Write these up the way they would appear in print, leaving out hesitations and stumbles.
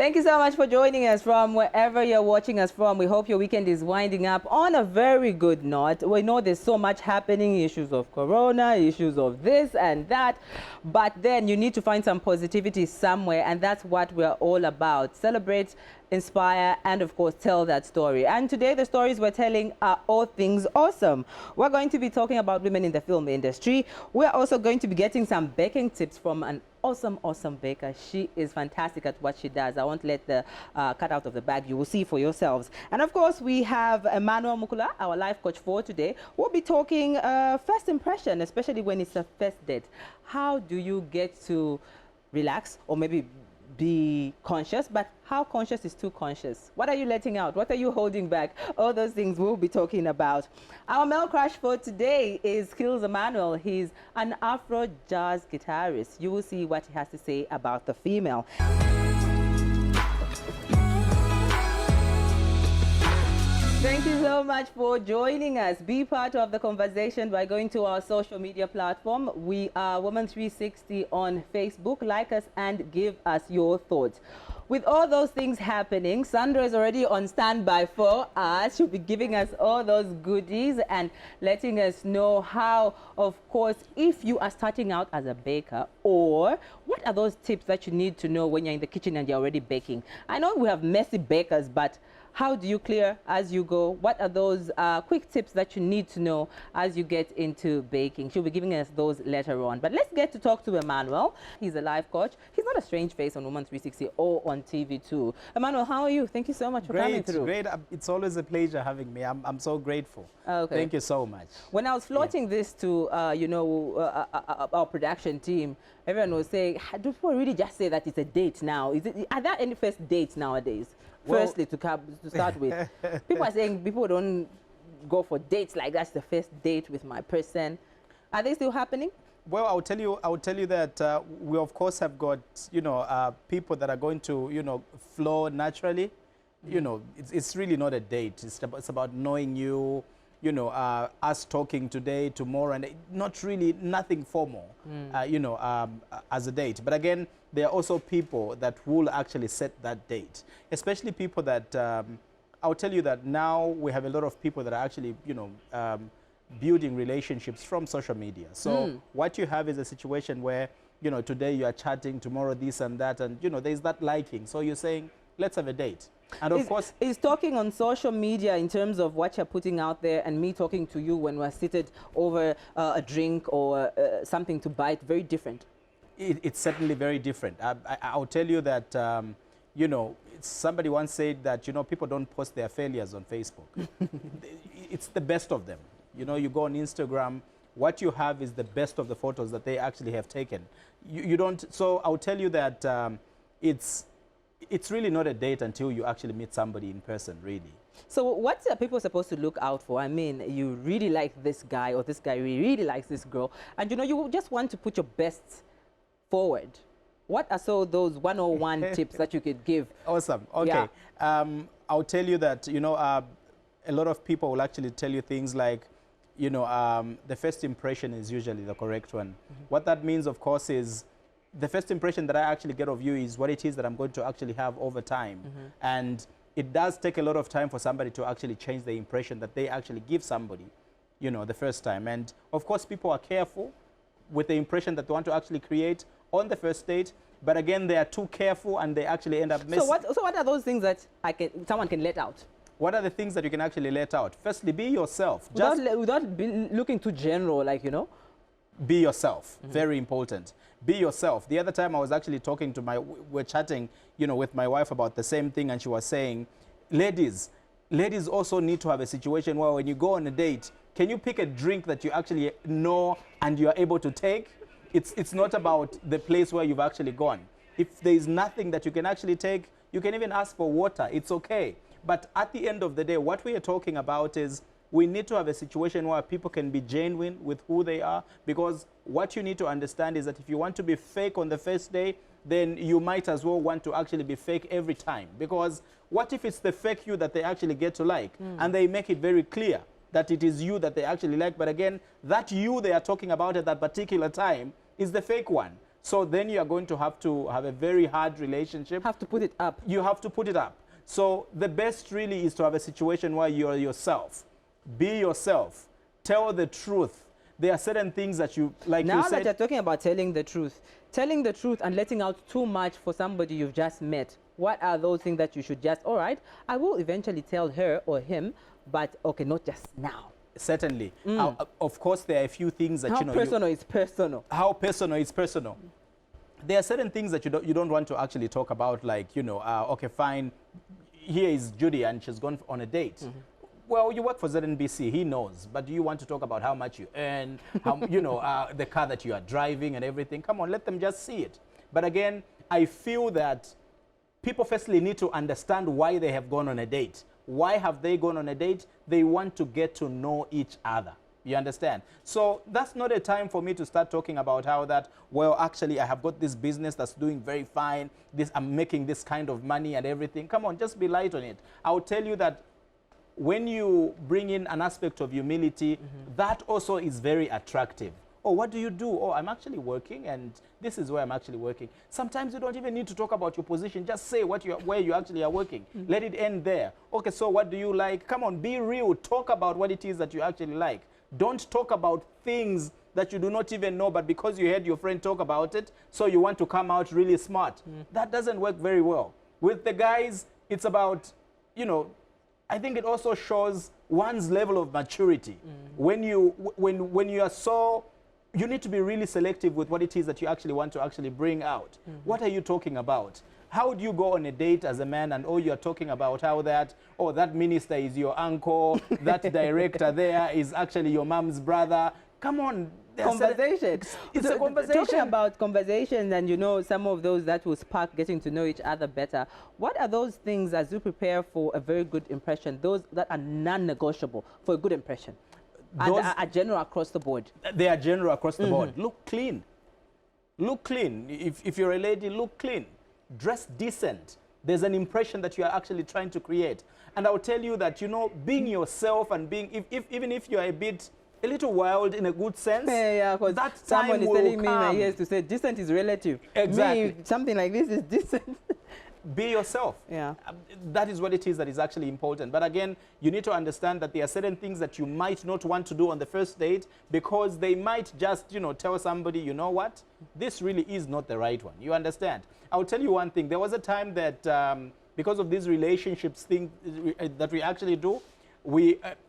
Thank you so much for joining us from wherever you're watching us from. We hope your weekend is winding up on a very good note. We know there's so much happening, issues of corona, issues of this and that, but then you need to find some positivity somewhere, and that's what we're all about. Celebrate, inspire, and of course tell that story. And today the stories we're telling are all things awesome. We're going to be talking about women in the film industry. We're also going to be getting some baking tips from an awesome baker. She is fantastic at what she does. I won't let the cut out of the bag. You will see for yourselves. And of course we have Emmanuel Mukula, our life coach for today. We'll be talking first impression, especially when it's a first date. How do you get to relax or maybe be conscious, but how conscious is too conscious? What are you letting out? What are you holding back? All those things we'll be talking about. Our male crush for today is Emmanuel. He's an Afro jazz guitarist. You will see what he has to say about the female. Thank you so much for joining us. Be part of the conversation by going to our social media platform. We are Woman360 on Facebook. Like us and give us your thoughts. With all those things happening, Sandra is already on standby for us. She'll be giving us all those goodies and letting us know how, of course, if you are starting out as a baker, or what are those tips that you need to know when you're in the kitchen and you're already baking. I know we have messy bakers, but how do you clear as you go? What are those quick tips that you need to know as you get into baking? She'll be giving us those later on. But let's get to talk to Emmanuel. He's a life coach. He's not a strange face on Woman360 or on TV too. Emmanuel, how are you? Thank you so much for coming through. Great. It's always a pleasure having me. I'm so grateful. Okay. Thank you so much. When I was floating this to, our production team, everyone was saying, do people really just say that it's a date now? Are there any first dates nowadays? Well, firstly, to start with, people are saying people don't go for dates like that's the first date with my person. Are they still happening? Well, I'll tell you that we of course have got people that are going to flow naturally. It's really not a date. It's about knowing you. Us talking today, tomorrow, and not really nothing formal. As a date. But again, there are also people that will actually set that date, especially people that, I'll tell you that now we have a lot of people that are actually, building relationships from social media. So what you have is a situation where, today you are chatting, tomorrow this and that, and, there's that liking. So you're saying, let's have a date. And of course, is talking on social media in terms of what you're putting out there and me talking to you when we're seated over a drink or something to bite very different? It's certainly very different. I'll tell you that, somebody once said that, people don't post their failures on Facebook. It's the best of them. You go on Instagram, what you have is the best of the photos that they actually have taken. You don't, so I'll tell you that it's really not a date until you actually meet somebody in person, really. So what are people supposed to look out for? I mean, you really like this guy, or this guy really likes this girl, and you just want to put your best forward. What are those 101 tips that you could give? Awesome. Okay. Yeah. I'll tell you that, a lot of people will actually tell you things like, the first impression is usually the correct one. What that means, of course, is the first impression that I actually get of you is what it is that I'm going to actually have over time. And it does take a lot of time for somebody to actually change the impression that they actually give somebody, the first time. And of course, people are careful with the impression that they want to actually create on the first date. But again, they are too careful and they actually end up missing. So what are those things that someone can let out? What are the things that you can actually let out? Firstly, be yourself. Without looking too general, Be yourself. Very important. Be yourself. The other time I was actually talking to we're chatting, with my wife about the same thing, and she was saying, ladies also need to have a situation where when you go on a date, can you pick a drink that you actually know and you are able to take? It's not about the place where you've actually gone. If there is nothing that you can actually take, you can even ask for water. It's okay. But at the end of the day, what we are talking about is we need to have a situation where people can be genuine with who they are, because what you need to understand is that if you want to be fake on the first day, then you might as well want to actually be fake every time. Because what if it's the fake you that they actually get to like, and they make it very clear that it is you that they actually like, but again, that you they are talking about at that particular time is the fake one. So then you are going to have a very hard relationship. Have to put it up. You have to put it up. So the best really is to have a situation where you're yourself. Be yourself. Tell the truth. There are certain things that you, like now you said. that you're talking about telling the truth and letting out too much for somebody you've just met, what are those things that you should just, all right, I will eventually tell her or him, but okay, not just now. Certainly. Of course, there are a few things that, How personal is personal. How personal is personal. There are certain things that you don't want to actually talk about, like, okay, fine, here is Judy and she's gone on a date. Well, you work for ZNBC, he knows, but do you want to talk about how much you earn, how, the car that you are driving and everything? Come on, let them just see it. But again, I feel that people firstly need to understand why they have gone on a date. Why have they gone on a date? They want to get to know each other. You understand? So that's not a time for me to start talking about how that, well, actually, I have got this business that's doing very fine. I'm making this kind of money and everything. Come on, just be light on it. I'll tell you that when you bring in an aspect of humility, that also is very attractive. Oh, what do you do? Oh, I'm actually working, and this is where I'm actually working. Sometimes you don't even need to talk about your position. Just say where you actually are working. Let it end there. Okay, so what do you like? Come on, be real. Talk about what it is that you actually like. Don't talk about things that you do not even know, but because you heard your friend talk about it, so you want to come out really smart. That doesn't work very well. With the guys, it's about, I think it also shows one's level of maturity. When you are so, you need to be really selective with what it is that you actually want to actually bring out. What are you talking about? How do you go on a date as a man and you're talking about how that minister is your uncle, that director there is actually your mom's brother? Come on. Conversation. It's a conversation. Talking about conversations and, some of those that will spark getting to know each other better. What are those things as you prepare for a very good impression, those that are non-negotiable for a good impression? And are general across the board? They are general across the board. Look clean. Look clean. If you're a lady, look clean. Dress decent. There's an impression that you are actually trying to create. And I'll tell you that, being yourself and being, even if you're a little wild in a good sense. Yeah, because someone is telling me in my ears to say decent is relative. Exactly. Me, something like this is decent. Be yourself. Yeah. That is what it is that is actually important. But again, you need to understand that there are certain things that you might not want to do on the first date because they might just, tell somebody, you know what, this really is not the right one. You understand? I'll tell you one thing. There was a time that because of these relationships thing that we actually do,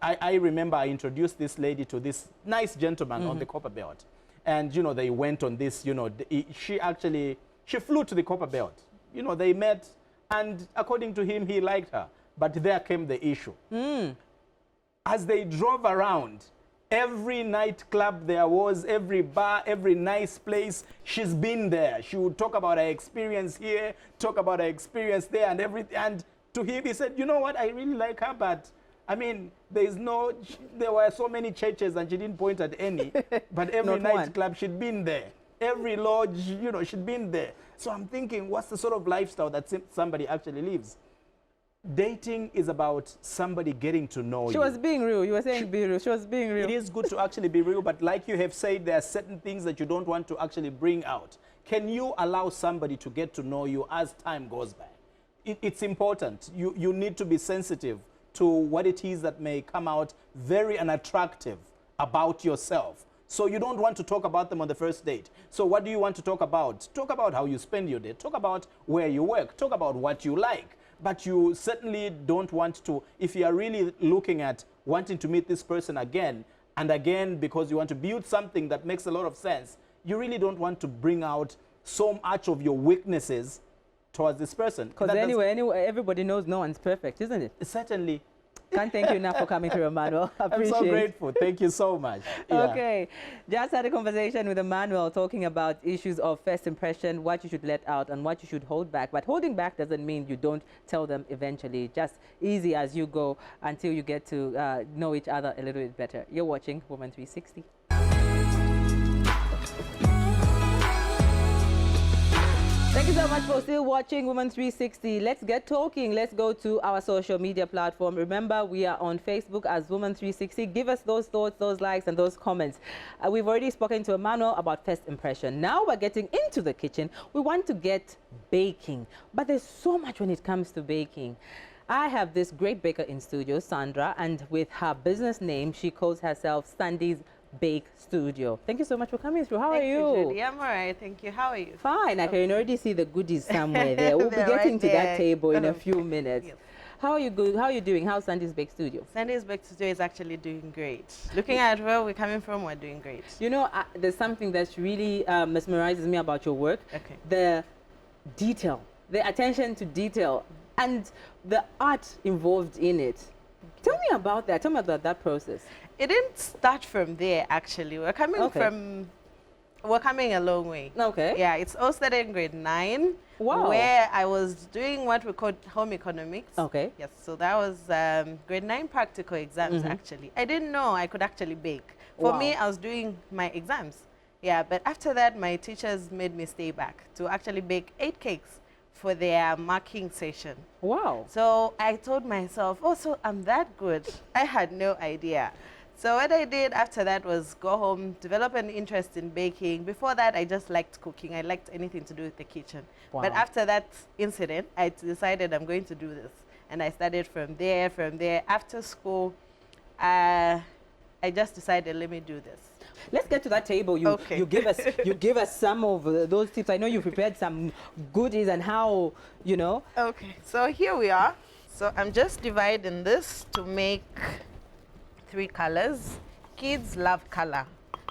I remember I introduced this lady to this nice gentleman on the Copper Belt. And, they went on this, she flew to the Copper Belt. They met, and according to him, he liked her. But there came the issue. As they drove around, every nightclub there was, every bar, every nice place, she's been there. She would talk about her experience here, talk about her experience there, and everything. And to him, he said, you know what, I really like her, but I mean, there were so many churches and she didn't point at any, but every nightclub she'd been there. Every lodge, she'd been there. So I'm thinking, what's the sort of lifestyle that somebody actually lives? Dating is about somebody getting to know you. She was being real. You were saying be real. She was being real. It is good to actually be real, but like you have said, there are certain things that you don't want to actually bring out. Can you allow somebody to get to know you as time goes by? It's important. You need to be sensitive to what it is that may come out very unattractive about yourself. So you don't want to talk about them on the first date. So what do you want to talk about? Talk about how you spend your day. Talk about where you work. Talk about what you like. But you certainly don't want to, if you are really looking at wanting to meet this person again and again because you want to build something that makes a lot of sense, you really don't want to bring out so much of your weaknesses towards this person. Because anyway, everybody knows no one's perfect, isn't it? Certainly. Can't thank you enough for coming through, Emmanuel. I'm so grateful. Thank you so much. Yeah. Okay. Just had a conversation with Emmanuel talking about issues of first impression, what you should let out and what you should hold back. But holding back doesn't mean you don't tell them eventually. Just easy as you go until you get to know each other a little bit better. You're watching Woman 360. Thank you so much for still watching Women 360. Let's get talking. Let's go to our social media platform. Remember, we are on Facebook as Women 360. Give us those thoughts, those likes, and those comments. We've already spoken to Emmanuel about first impression. Now we're getting into the kitchen. We want to get baking, but there's so much when it comes to baking. I have this great baker in studio, Sandra, and with her business name, she calls herself Sandies Bake Studio. Thank you so much for coming through. How are you? Thank you, Judy. I'm all right. Thank you. How are you? Fine. I can already see the goodies somewhere there. We'll be They're getting right to that there. table in a few minutes. Yes. How are you good? How are you doing? How's Sandies Bake Studio? Sandies Bake Studio is actually doing great. Looking at where we're coming from, we're doing great. You know, there's something that really mesmerizes me about your work. Okay. The detail, the attention to detail, and the art involved in it. Tell me about that. Tell me about that process. It didn't start from there, actually. We're coming a long way. Okay. Yeah, it's all started in grade 9. Wow. Where I was doing what we call home economics. Okay. Yes, so that was grade 9 practical exams, actually. I didn't know I could actually bake. For Wow. me, I was doing my exams. Yeah, but after that, my teachers made me stay back to actually bake 8 cakes for their marking session. Wow. So I told myself, oh, so I'm that good. I had no idea. So what I did after that was go home, develop an interest in baking. Before that, I just liked cooking. I liked anything to do with the kitchen. Wow. But after that incident, I decided I'm going to do this. And I started from there. After school, I just decided, let me do this. Let's get to that table. You give us some of those tips. I know you prepared some goodies and how, you know. Okay, so here we are. So I'm just dividing this to make 3 colors. Kids love color.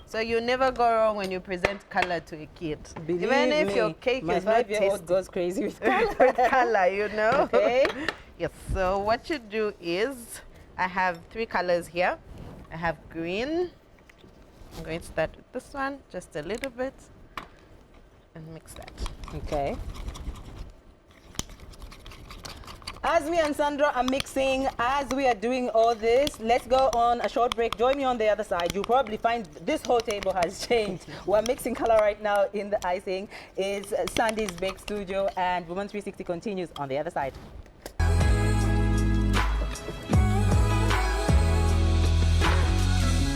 So you never go wrong when you present color to a kid. Believe Even if me, your cake my is not 5-year-old tasty goes crazy with color. with color, you know. Okay. Yes, so what you do is, I have 3 colors here. I have green. I'm going to start with this one, just a little bit, and mix that. Okay. As me and Sandra are mixing, as we are doing all this, let's go on a short break. Join me on the other side. You'll probably find this whole table has changed. We're mixing color right now in the icing. It's Sandies Bake Studio, and Women 360 continues on the other side.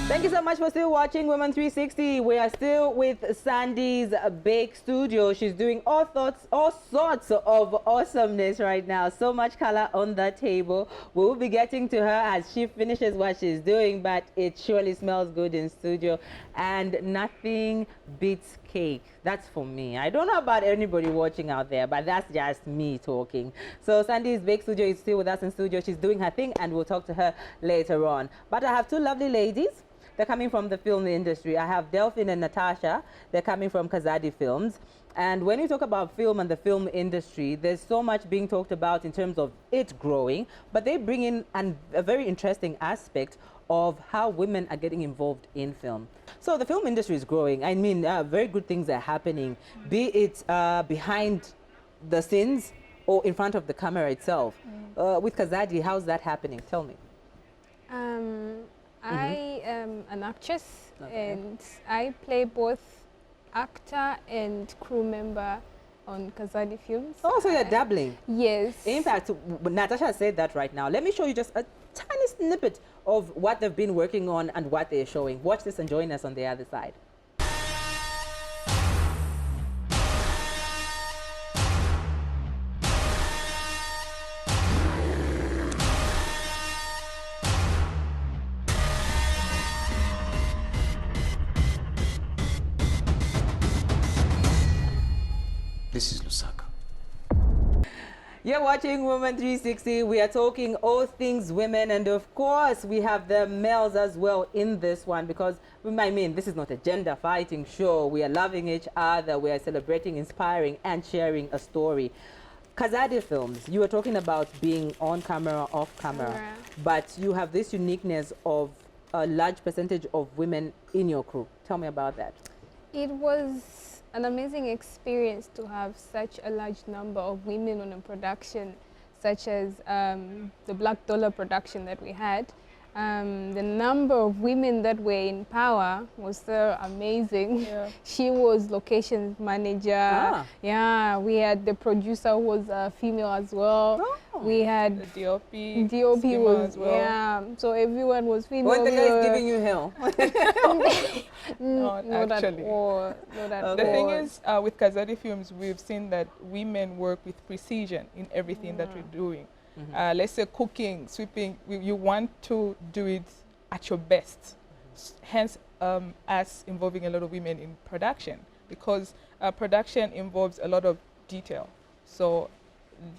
Thank you so much for still watching Women 360. We are still with Sandies Bake Studio. She's doing all sorts of awesomeness right now. So much color on the table. We will be getting to her as she finishes what she's doing, but it surely smells good in studio. And nothing beats cake. That's for me. I don't know about anybody watching out there, but that's just me talking. So Sandies Bake Studio is still with us in studio. She's doing her thing, and we'll talk to her later on. But I have 2 lovely ladies. They're coming from the film industry. I have Delphine and Natasha. They're coming from Kazadi Films. And when you talk about film and the film industry, there's so much being talked about in terms of it growing, but they bring in a very interesting aspect of how women are getting involved in film. So the film industry is growing. I mean, very good things are happening, be it behind the scenes or in front of the camera itself. With Kazadi, how's that happening? Tell me. I am an actress, and I play both actor and crew member on Kazadi Films. Oh, so you're dabbling? Yes. In fact, Natasha said that right now. Let me show you just a tiny snippet of what they've been working on and what they're showing. Watch this and join us on the other side. This is Lusaka. You're watching Women 360. We are talking all things women, and of course we have the males as well in this one, because I mean, this is not a gender fighting show. We are loving each other. We are celebrating, inspiring, and sharing a story. Kazadi Films, you were talking about being on camera, off camera, but you have this uniqueness of a large percentage of women in your crew. Tell me about that. It was an amazing experience to have such a large number of women on a production, such as the Black Dollar production that we had. The number of women that were in power was so amazing. Yeah. She was locations manager. Ah. Yeah, we had the producer who was a female as well. Oh. We The had DOP, DOP Skimmer was as well. yeah. So everyone was female. When the We guy is were- giving you hell. Not Not at actually. all. Not at The thing all. is, with Kazadi Films, we've seen that women work with precision in everything that we're doing. Let's say cooking, sweeping, you want to do it at your best. Hence, us involving a lot of women in production, because production involves a lot of detail. So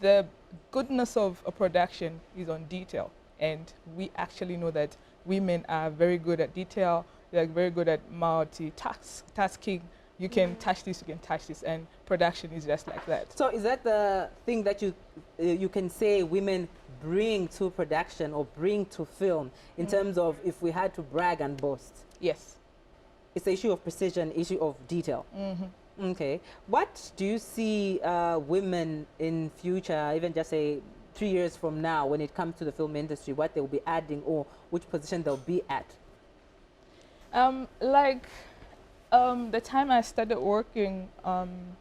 the goodness of a production is on detail, and we actually know that women are very good at detail. They're very good at multitasking. You can touch this, you can touch this, and production is just like that. So is that the thing that you can say women bring to production or bring to film in terms of if we had to brag and boast? Yes. It's an issue of precision, issue of detail. Okay. What do you see women in future, even just say 3 years from now, when it comes to the film industry, what they will be adding or which position they'll be at? The time I started working on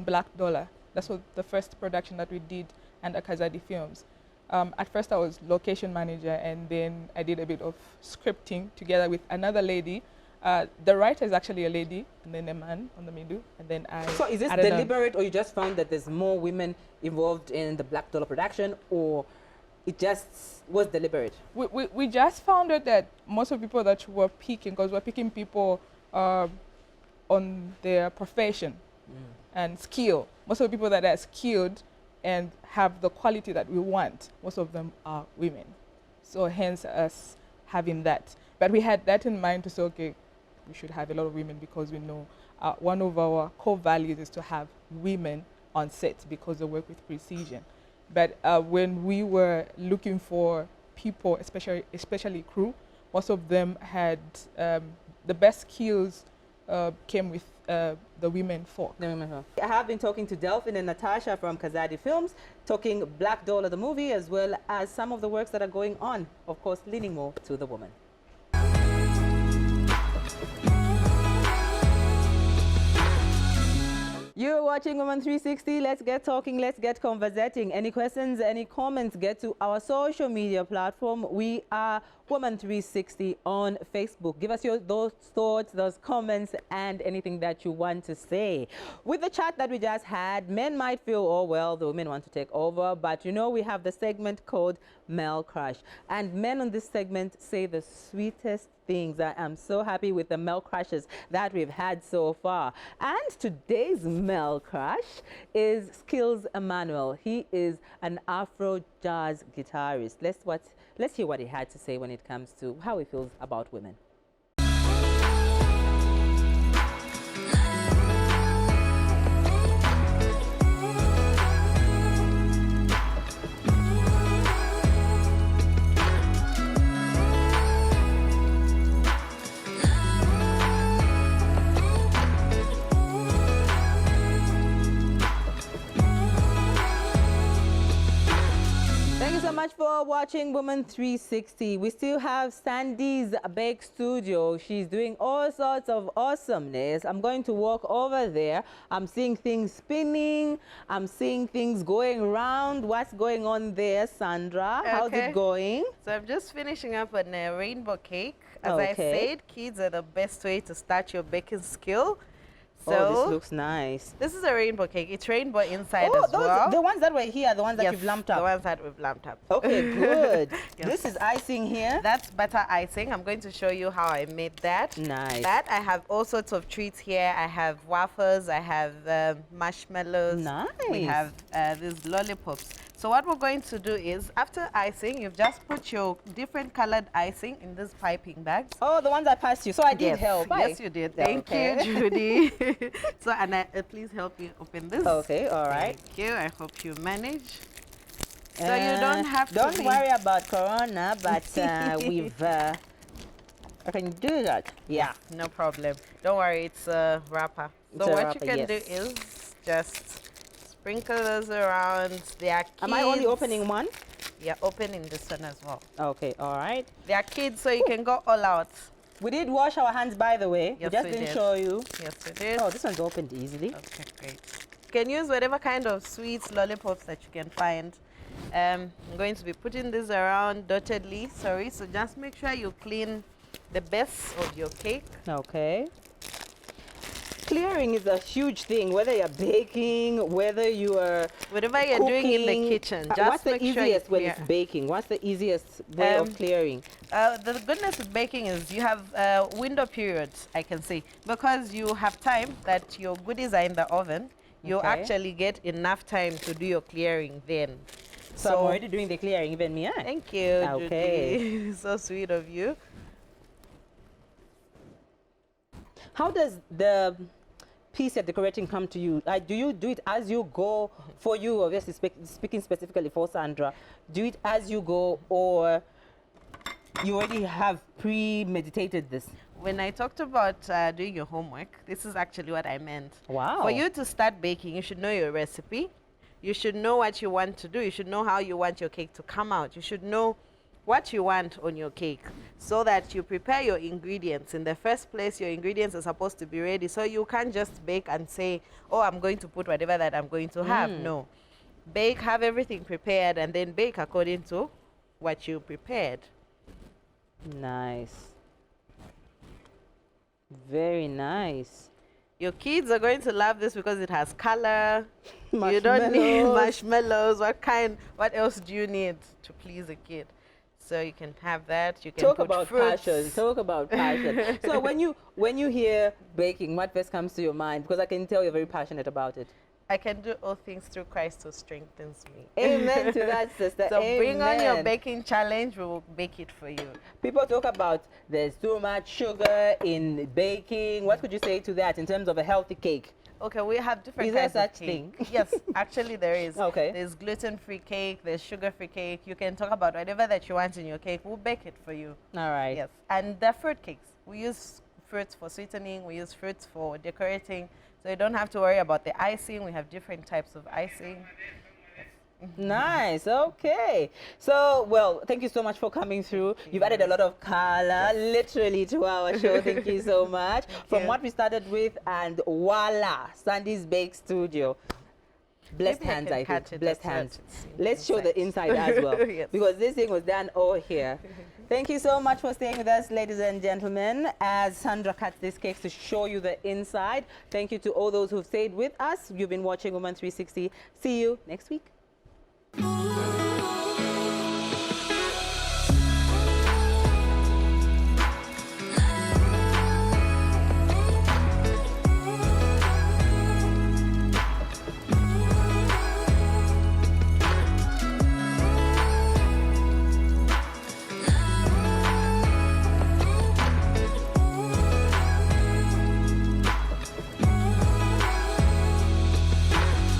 Black Dollar, that's what the first production that we did under Kazadi Films. At first I was location manager, and then I did a bit of scripting together with another lady. The writer is actually a lady, and then a man on the middle, and then I. So is this added on. deliberate, or you just found that there's more women involved in the Black Dollar production, or it just was deliberate? We just found out that most of the people that were picking, because we're picking people on their profession and skill. Most of the people that are skilled and have the quality that we want, most of them are women. So hence us having that. But we had that in mind to say, okay, we should have a lot of women, because we know one of our core values is to have women on set because they work with precision. But when we were looking for people, especially crew, most of them had the best skills came with the women folk. I have been talking to Delphine and Natasha from Kazadi Films, talking Black Dollar, the movie, as well as some of the works that are going on, of course, leaning more to the woman. You're watching Woman 360. Let's get talking. Let's get conversating. Any questions, any comments, get to our social media platform. We are Woman 360 on Facebook. Give us those thoughts, those comments, and anything that you want to say. With the chat that we just had, men might feel, oh, well, the women want to take over. But, you know, we have the segment called Male Crush. And men on this segment say the sweetest things. I am so happy with the male crushes that we've had so far. And today's male crush is Skills Emmanuel. He is an Afro jazz guitarist. Let's hear what he had to say when it comes to how he feels about women. Much for watching Woman 360. We still have Sandies Bake Studio. She's doing all sorts of awesomeness. I'm going to walk over there. I'm seeing things spinning. I'm seeing things going around. What's going on there, Sandra? How's it going? So I'm just finishing up on a rainbow cake. As I Okay. said, kids are the best way to start your baking skill. So Oh, this looks nice. this is a rainbow cake. It's rainbow inside Oh, as well. the ones that were here, the ones that Yes, you've lumped the up. ones that we've lumped up. Okay, good. Yes. This is icing here. That's butter icing. I'm going to show you how I made that. Nice. That I have all sorts of treats here. I have waffles. I have marshmallows. Nice. We have these lollipops. So what we're going to do is, after icing, you've just put your different colored icing in these piping bags. Oh, the ones I passed you. So I did Yes. help. Yes, you did. Thank Okay. you, Judy. So, and please help me open this. Okay, all right. Thank you. I hope you manage. So you don't have to Don't be- worry about Corona, but we've... I can do that. Yeah. No problem. Don't worry, it's a wrapper. It's So a what wrapper, you can yes. do is just sprinkle those around. They are Am I only kids. opening one? We are opening this one as well. Okay, all right. They are kids, so you can go all out. We did wash our hands, by the way. Yes, we just we didn't did. show you. Yes, it is. Oh, this one's opened easily. Okay, great. You can use whatever kind of sweets, lollipops that you can find. I'm going to be putting this around dottedly, sorry. So just make sure you clean the base of your cake. Okay. Clearing is a huge thing, whether you're baking, whether you are Whatever you're doing in the kitchen, just what's the make sure you easiest when clear. it's baking? What's the easiest way of clearing? The goodness with baking is you have window periods, I can say. Because you have time that your goodies are in the oven, you Okay. actually get enough time to do your clearing then. So I'm already doing the clearing, even me. Thank you, Okay. Judy. So sweet of you. How does the piece you're decorating come to you? Do you do it as you go? For you, obviously speaking specifically for Sandra, do it as you go, or you already have premeditated this? When I talked about doing your homework, this is actually what I meant. Wow. For you to start baking, you should know your recipe. You should know what you want to do. You should know how you want your cake to come out. You should know what you want on your cake so that you prepare your ingredients. In the first place, your ingredients are supposed to be ready. So you can't just bake and say, oh, I'm going to put whatever that I'm going to have. No. Bake, have everything prepared, and then bake according to what you prepared. Nice. Very nice. Your kids are going to love this because it has color. You don't need marshmallows. What else do you need to please a kid? So you can have that. You can Talk put about fruits. passion. Talk about passion. So when you hear baking, what first comes to your mind? Because I can tell you're very passionate about it. I can do all things through Christ who strengthens me. Amen to that, sister. So Amen. bring on your baking challenge. We will bake it for you. People talk about there's too much sugar in baking. What could you say to that in terms of a healthy cake? Okay, we have different Is there kinds of such cake. thing? Yes, actually there is. Okay. There's gluten-free cake. There's sugar-free cake. You can talk about whatever that you want in your cake. We'll bake it for you. All right. Yes, and the fruit cakes. We use fruits for sweetening. We use fruits for decorating. So you don't have to worry about the icing. We have different types of icing. Nice. Okay. So, well, thank you so much for coming through. You've added a lot of color, literally, to our show. Thank you so much. From what we started with, and voila, Sandies Bake Studio. Blessed Maybe I hands, can I cut think. it, Blessed that's hands. what it's Let's show the inside. inside as well. Yes. Because this thing was done all here. Thank you so much for staying with us, ladies and gentlemen, as Sandra cuts this cake to show you the inside. Thank you to all those who've stayed with us. You've been watching Woman 360. See you next week.